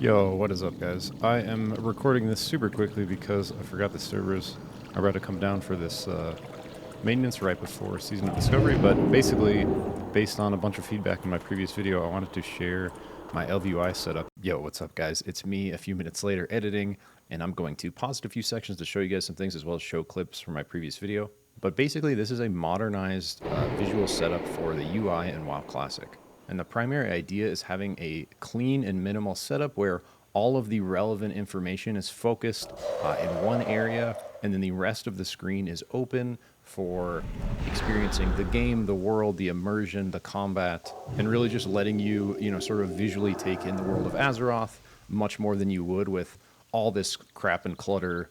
Yo, what is up, guys? I am recording this super quickly because I forgot the servers are about to come down for this maintenance right before Season of Discovery, but basically, based on a bunch of feedback in my previous video, I wanted to share my ElvUI setup. Yo, what's up, guys? It's me a few minutes later editing, and I'm going to pause it a few sections to show you guys some things as well as show clips from my previous video. But basically, this is a modernized visual setup for the UI in WoW Classic. And the primary idea is having a clean and minimal setup where all of the relevant information is focused in one area, and then the rest of the screen is open for experiencing the game, the world, the immersion, the combat, and really just letting you, sort of visually take in the world of Azeroth much more than you would with all this crap and clutter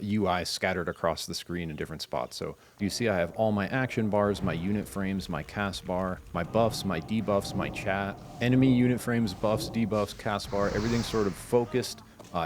UI scattered across the screen in different spots. So you see I have all my action bars, my unit frames, my cast bar, my buffs, my debuffs, my chat, enemy unit frames, buffs, debuffs, cast bar, everything's sort of focused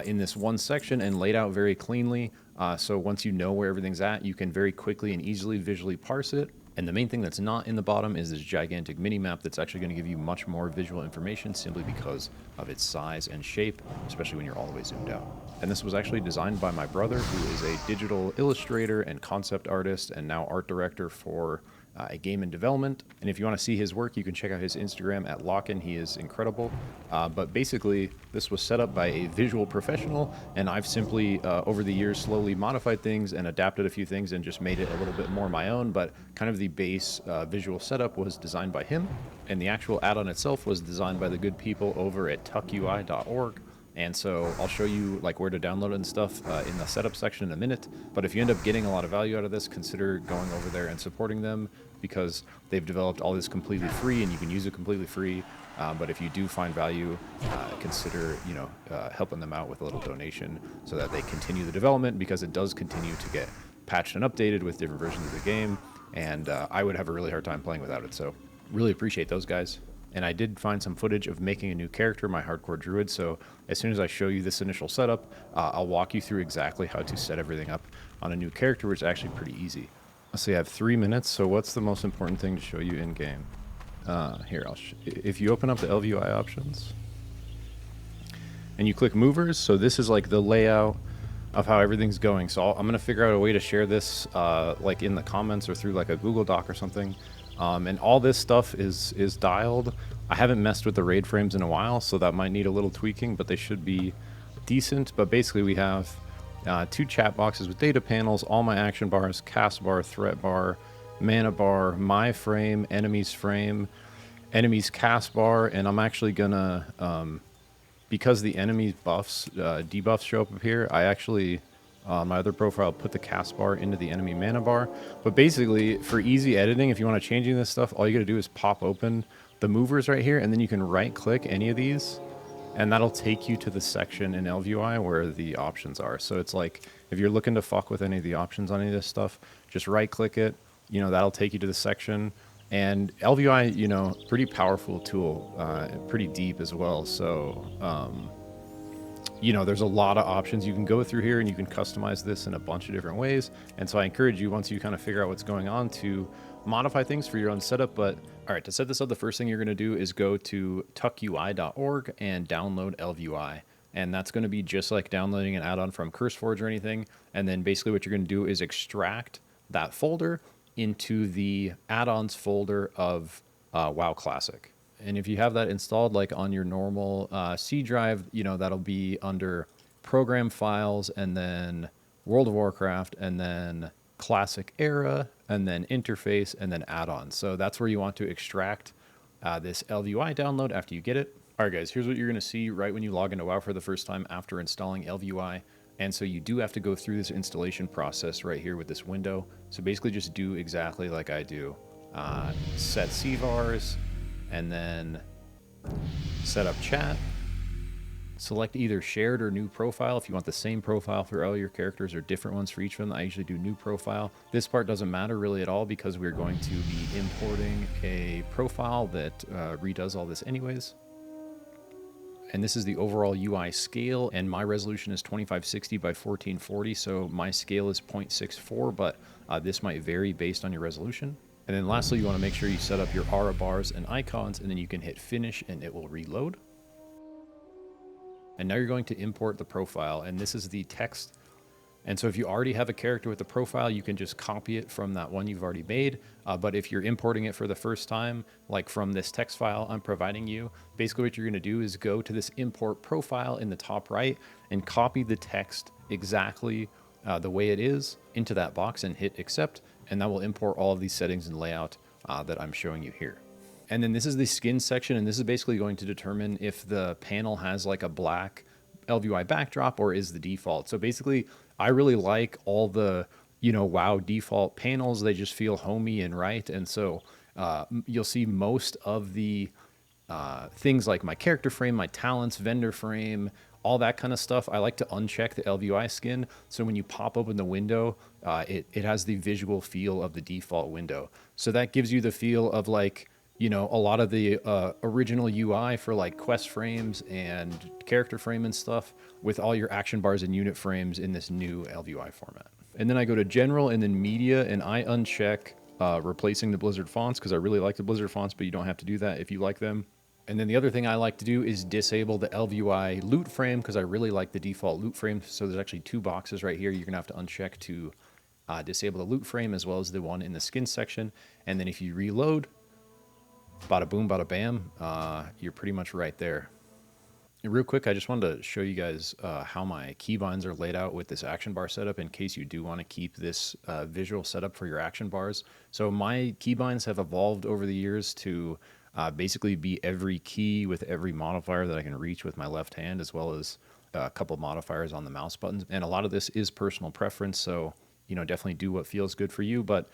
in this one section and laid out very cleanly. So once you know where everything's at, you can very quickly and easily visually parse it. And the main thing that's not in the bottom is this gigantic mini map that's actually going to give you much more visual information simply because of its size and shape, especially when you're all the way zoomed out. And this was actually designed by my brother, who is a digital illustrator and concept artist and now art director for a game in development. And if you want to see his work, you can check out his Instagram at Lockin. He is incredible. But basically, this was set up by a visual professional, and I've simply, over the years, slowly modified things and adapted a few things and just made it a little bit more my own. But kind of the base visual setup was designed by him, and the actual add-on itself was designed by the good people over at WoW.org. And so I'll show you like where to download it and stuff in the setup section in a minute. But if you end up getting a lot of value out of this, consider going over there and supporting them because they've developed all this completely free and you can use it completely free. But if you do find value, consider helping them out with a little donation so that they continue the development, because it does continue to get patched and updated with different versions of the game. And I would have a really hard time playing without it. So really appreciate those guys. And I did find some footage of making a new character, my hardcore druid, so as soon as I show you this initial setup, I'll walk you through exactly how to set everything up on a new character, which is actually pretty easy. Let's see, I have 3 minutes, so what's the most important thing to show you in-game? Here, if you open up the ElvUI options, and you click movers, so this is like the layout of how everything's going. So I'm going to figure out a way to share this like in the comments or through like a Google Doc or something. And all this stuff is dialed. I haven't messed with the raid frames in a while, so that might need a little tweaking, but they should be decent. But basically we have 2 chat boxes with data panels, all my action bars, cast bar, threat bar, mana bar, my frame, enemy's cast bar, and I'm actually gonna, because the enemy's buffs, debuffs show up here, I actually, on my other profile, put the cast bar into the enemy mana bar. But basically, for easy editing, if you want to change this stuff, all you got to do is pop open the movers right here, and then you can right-click any of these, and that'll take you to the section in ElvUI where the options are. So it's like, if you're looking to fuck with any of the options on any of this stuff, just right-click it, that'll take you to the section. And ElvUI, pretty powerful tool, pretty deep as well. So, there's a lot of options you can go through here, and you can customize this in a bunch of different ways. And so I encourage you, once you kind of figure out what's going on, to modify things for your own setup. But all right, to set this up, the first thing you're going to do is go to WoW.org and download ElvUI. And that's going to be just like downloading an add-on from CurseForge or anything. And then basically what you're going to do is extract that folder into the add-ons folder of WoW Classic. And if you have that installed like on your normal C drive, that'll be under program files, and then World of Warcraft, and then Classic Era, and then interface, and then add-ons. So that's where you want to extract this ElvUI download after you get it. All right, guys, here's what you're going to see right when you log into WoW for the first time after installing ElvUI. And so you do have to go through this installation process right here with this window. So basically just do exactly like I do. Set CVARs, and then set up chat. Select either shared or new profile if you want the same profile for all your characters or different ones for each of them. I usually do new profile. This part doesn't matter really at all because we're going to be importing a profile that redoes all this anyways. And this is the overall UI scale, and my resolution is 2560 by 1440, so my scale is 0.64, but this might vary based on your resolution. And then lastly, you want to make sure you set up your aura bars and icons, and then you can hit finish and it will reload. And now you're going to import the profile, and this is the text. And so if you already have a character with a profile, you can just copy it from that one you've already made. But if you're importing it for the first time, like from this text file I'm providing you, basically what you're gonna do is go to this import profile in the top right and copy the text exactly the way it is into that box and hit accept. And that will import all of these settings and layout that I'm showing you here. And then this is the skin section, and this is basically going to determine if the panel has like a black ElvUI backdrop or is the default. So basically, I really like all the, WoW default panels. They just feel homey and right. And so you'll see most of the things like my character frame, my talents, vendor frame, all that kind of stuff. I like to uncheck the ElvUI skin. So when you pop open the window, it has the visual feel of the default window. So that gives you the feel of like, a lot of the original UI for like quest frames and character frame and stuff with all your action bars and unit frames in this new ElvUI format. And then I go to general and then media, and I uncheck replacing the Blizzard fonts because I really like the Blizzard fonts, but you don't have to do that if you like them. And then the other thing I like to do is disable the ElvUI loot frame because I really like the default loot frame. So there's actually 2 boxes right here you're gonna have to uncheck to disable the loot frame, as well as the one in the skin section. And then if you reload, bada boom, bada bam, you're pretty much right there. And real quick, I just wanted to show you guys how my keybinds are laid out with this action bar setup in case you do want to keep this visual setup for your action bars. So my keybinds have evolved over the years to basically be every key with every modifier that I can reach with my left hand, as well as a couple modifiers on the mouse buttons. And a lot of this is personal preference, so definitely do what feels good for you. But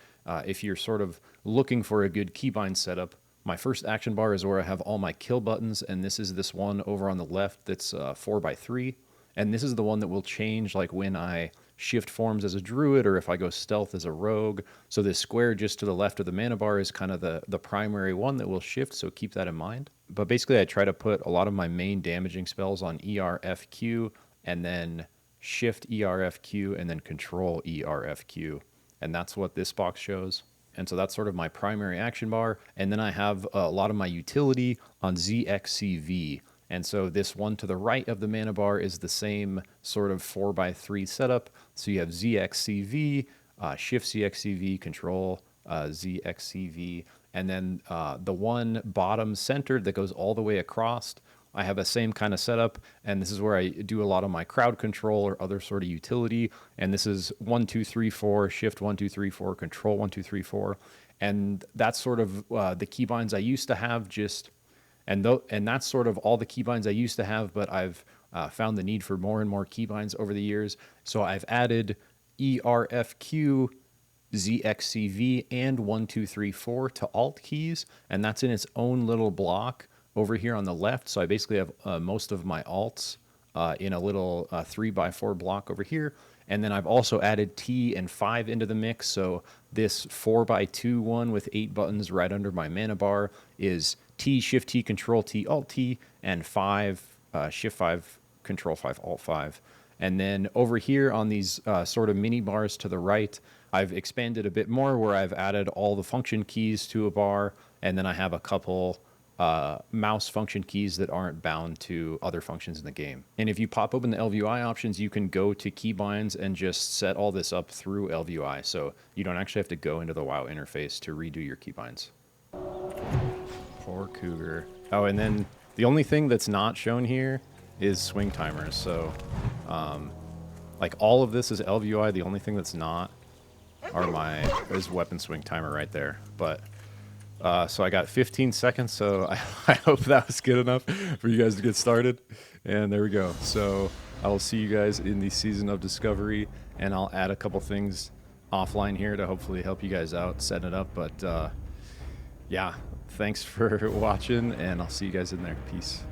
if you're sort of looking for a good keybind setup, my first action bar is where I have all my kill buttons, and this is this one over on the left that's 4x3. And this is the one that will change like when I shift forms as a druid or if I go stealth as a rogue. So this square just to the left of the mana bar is kind of the primary one that will shift, so keep that in mind. But basically I try to put a lot of my main damaging spells on ERFQ, and then shift ERFQ, and then control ERFQ. And that's what this box shows. And so that's sort of my primary action bar. And then I have a lot of my utility on ZXCV. And so this one to the right of the mana bar is the same sort of 4x3 setup. So you have ZXCV, shift ZXCV, control ZXCV. And then the one bottom centered that goes all the way across, I have a same kind of setup, and this is where I do a lot of my crowd control or other sort of utility. And this is 1, 2, 3, 4, shift 1, 2, 3, 4, control 1, 2, 3, 4. And that's sort of the keybinds I used to have and that's sort of all the keybinds I used to have, but I've found the need for more and more keybinds over the years. So I've added ERFQ, ZXCV, and 1, 2, 3, 4 to alt keys, and that's in its own little block over here on the left. So I basically have most of my alts in a little 3x4 block over here. And then I've also added T and 5 into the mix. So this 4x2 one with 8 buttons right under my mana bar is T, Shift T, Control T, Alt T, and 5, Shift 5, Control 5, Alt 5. And then over here on these sort of mini bars to the right, I've expanded a bit more where I've added all the function keys to a bar. And then I have a couple mouse function keys that aren't bound to other functions in the game. And if you pop open the ElvUI options, you can go to keybinds and just set all this up through ElvUI. So you don't actually have to go into the WoW interface to redo your keybinds. Poor cougar. Oh, and then the only thing that's not shown here is swing timers. So like all of this is ElvUI. The only thing that's not is weapon swing timer right there. But so I got 15 seconds, so I hope that was good enough for you guys to get started. And there we go. So I will see you guys in the Season of Discovery, and I'll add a couple things offline here to hopefully help you guys out, setting it up. But yeah, thanks for watching, and I'll see you guys in there. Peace.